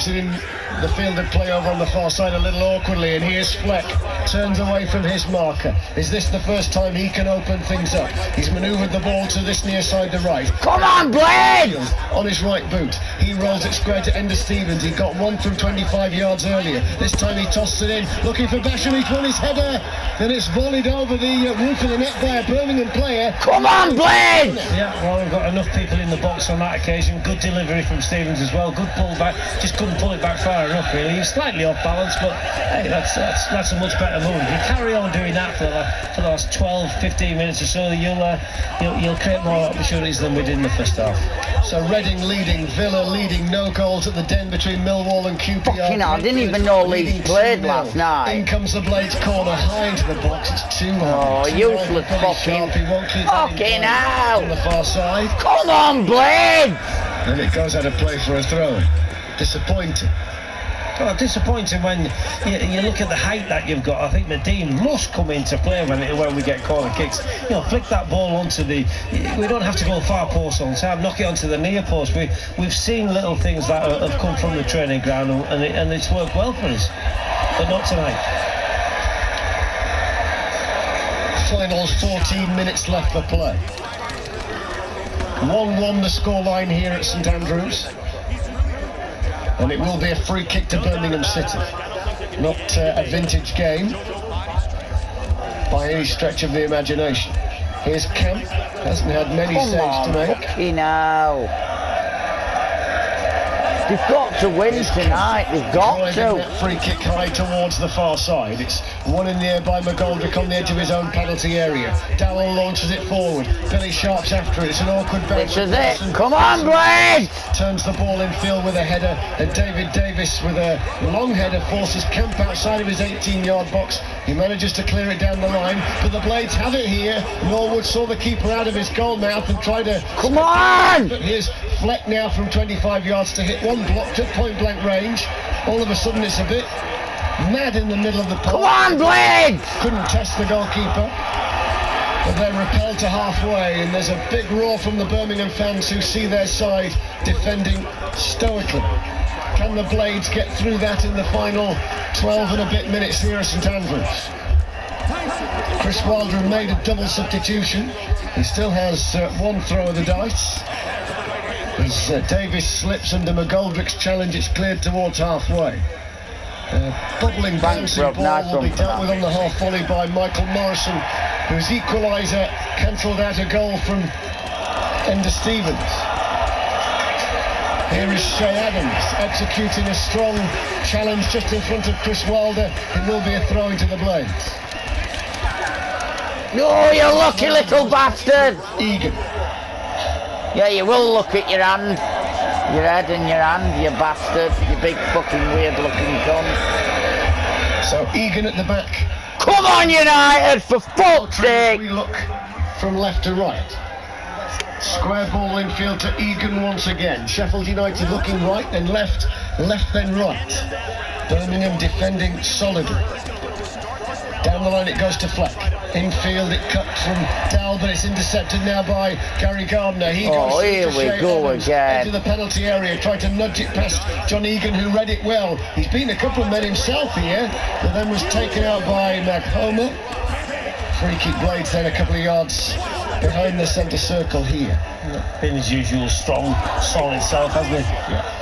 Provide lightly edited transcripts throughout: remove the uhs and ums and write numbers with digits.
keeps it in the fielded play over on the far side a little awkwardly, and here's Fleck, turns away from his marker. Is this the first time he can open things up? He's manoeuvred the ball to this near side, the right. Come on, Blade! On his right boot, he rolls it square to Ender Stevens. He got one from 25 yards earlier. This time he tosses it in, looking for Basham. He's won his header, then it's volleyed over the roof of the net by a Birmingham player. Come on, Blade! Yeah, well, we've got enough people in the box on that occasion. Good delivery from Stevens as well. Good pull back. Just couldn't pull it back far enough, really. He's slightly off balance, but hey, that's a much better move. You carry on doing that for the last 12, 15 minutes or so, you'll create more opportunities than we did in the first half. So Reading leading, Villa leading, no goals at the Den between Millwall and QPR. Fucking hell, I didn't even know Leeds played last night. In comes the Blades corner, high into the box. It's too high. Oh, useless fucking hell. On the far side. Come on, Blade! And it goes out of play for a throw. Disappointing. Oh, disappointing when you look at the height that you've got. I think Nadine must come into play when we get corner kicks. You know, flick that ball onto the. We don't have to go far post on time. Knock it onto the near post. We've seen little things that have come from the training ground, and it's worked well for us, but not tonight. Final 14 minutes left for play. 1-1 the scoreline here at St Andrews. And it will be a free kick to Birmingham City. Not a vintage game by any stretch of the imagination. Here's Kemp, hasn't had many saves to make. Fucking hell. They've got to win tonight, they've got to. That free kick high towards the far side. It's one in the air by McGoldrick on the edge of his own penalty area. Dowell launches it forward. Billy Sharp's after it. It's an awkward bounce. This is it. Come on, Blade! Turns the ball in field with a header, and David Davis with a long header forces Kemp outside of his 18-yard box. He manages to clear it down the line, but the Blades have it here. Norwood saw the keeper out of his goal mouth and tried to... Come on! But here's Fleck now from 25 yards to hit one block to point-blank range. All of a sudden it's a bit mad in the middle of the park. Come on, Blade! Couldn't test the goalkeeper. But they're repelled to halfway, and there's a big roar from the Birmingham fans who see their side defending stoically. Can the Blades get through that in the final 12 and a bit minutes here at St Andrews? Chris Wilder made a double substitution. He still has one throw of the dice. As Davis slips under McGoldrick's challenge, it's cleared towards halfway. Bubbling bouncing ball will be dealt with on the half volley by Michael Morrison, whose equaliser cancelled out a goal from Ender Stevens. Here is Shay Adams executing a strong challenge just in front of Chris Wilder. It will be a throw into the Blades. Oh, you lucky little bastard! Egan. Yeah, you will look at your hand. Your head and your hand, you bastard. You big fucking weird looking cunt. So Egan at the back. Come on, United, for fuck's sake! We look from left to right. Square ball infield to Egan once again. Sheffield United looking right, then left, left then right. Birmingham defending solidly. Down the line it goes to Fleck. Infield it cut from Dowell, but it's intercepted now by Gary Gardner. He goes here we go again. into the penalty area, tried to nudge it past John Egan, who read it well. He's beaten a couple of men himself here, but then was taken out by Maghoma. Free kick Blades then a couple of yards behind the centre circle here. Been his usual strong, solid self, hasn't he? Yeah.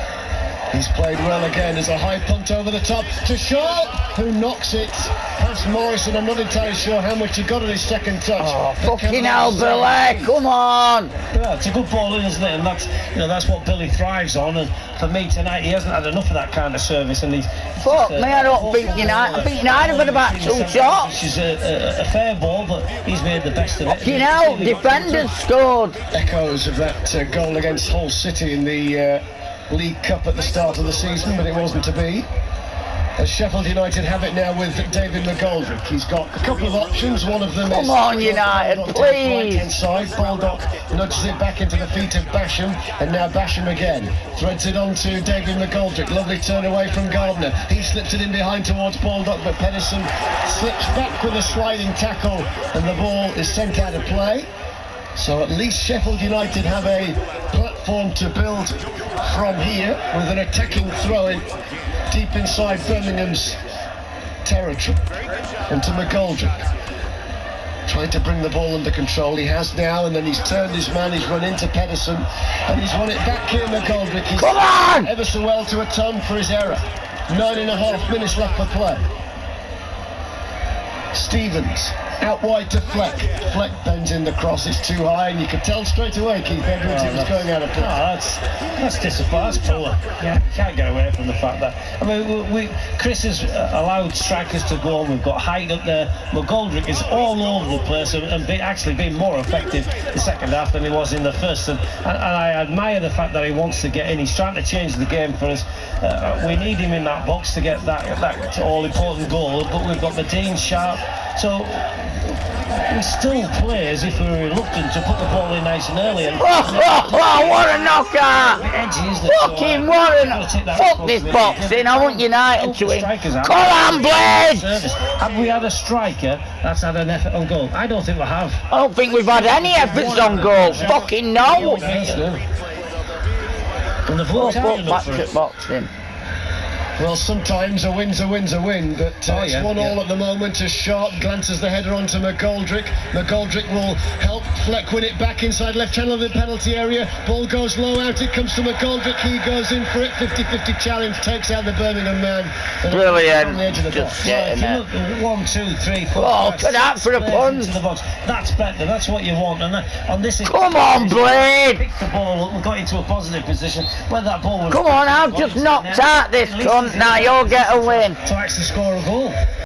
He's played well again. There's a high punt over the top to Shaw, who knocks it past Morrison. I'm not entirely sure how much he got at his second touch. Oh, fucking hell, Billy, come on! Yeah, it's a good ball in, isn't it? And that's what Billy thrives on. And for me tonight, he hasn't had enough of that kind of service. And he's fuck me, I don't think United. I think United have had about 2 shots. Which is a fair ball, but he's made the best of it. Fucking hell, defenders scored. Echoes of that goal against Hull City in the League Cup at the start of the season, but it wasn't to be. As Sheffield United have it now with David McGoldrick. He's got a couple of options. One of them is... Come on, United, please! Right-hand side. Baldock nudges it back into the feet of Basham, and now Basham again. Threads it on to David McGoldrick. Lovely turn away from Gardner. He slips it in behind towards Baldock, but Pedersen slips back with a sliding tackle, and the ball is sent out of play. So at least Sheffield United have a platform to build from here with an attacking throw-in deep inside Birmingham's territory into McGoldrick. Trying to bring the ball under control. He has now, and then he's turned his man. He's run into Pedersen, and he's won it back here. McGoldrick. He's Come on! ever so well to atone for his error. 9.5 minutes left for play. Stevens out wide to Fleck. Fleck bends in the cross. It's too high, and you could tell straight away Keith Edwards it was going out of play. That's disappointing. That's poor. Yeah, can't get away from the fact that Chris has allowed strikers to go on. We've got height up there. McGoldrick is all over the place and actually been more effective the second half than he was in the first. And I admire the fact that he wants to get in. He's trying to change the game for us. We need him in that box to get that all important goal. But we've got the Dean Sharp. So we still play as if we were reluctant to put the ball in nice and early. And what a knockout! Fucking what a... Fuck this boxing, I want United to win. Come on, Blade! Have we had a striker that's had an effort on goal? I don't think we have. I don't think we've had any efforts on goal. Fucking no! And they've worked hard enough for at boxing. Well, sometimes a win's a win's a win, but it's 1-1 at the moment as Sharp glances the header onto McGoldrick. McGoldrick will help Fleck win it back inside left channel of the penalty area. Ball goes low out, it comes to McGoldrick, he goes in for it, 50-50 challenge, takes out the Birmingham man. Brilliant. On the edge of the box. If you look 1, 2, 3, 4, oh, cut out for a punt. Into the box. That's better, that's what you want. And on this, come on, Blade! Picked the ball up and got into a positive position where that ball was. Come on, I've just knocked out this cunt. Now you'll get a win. To actually score a goal.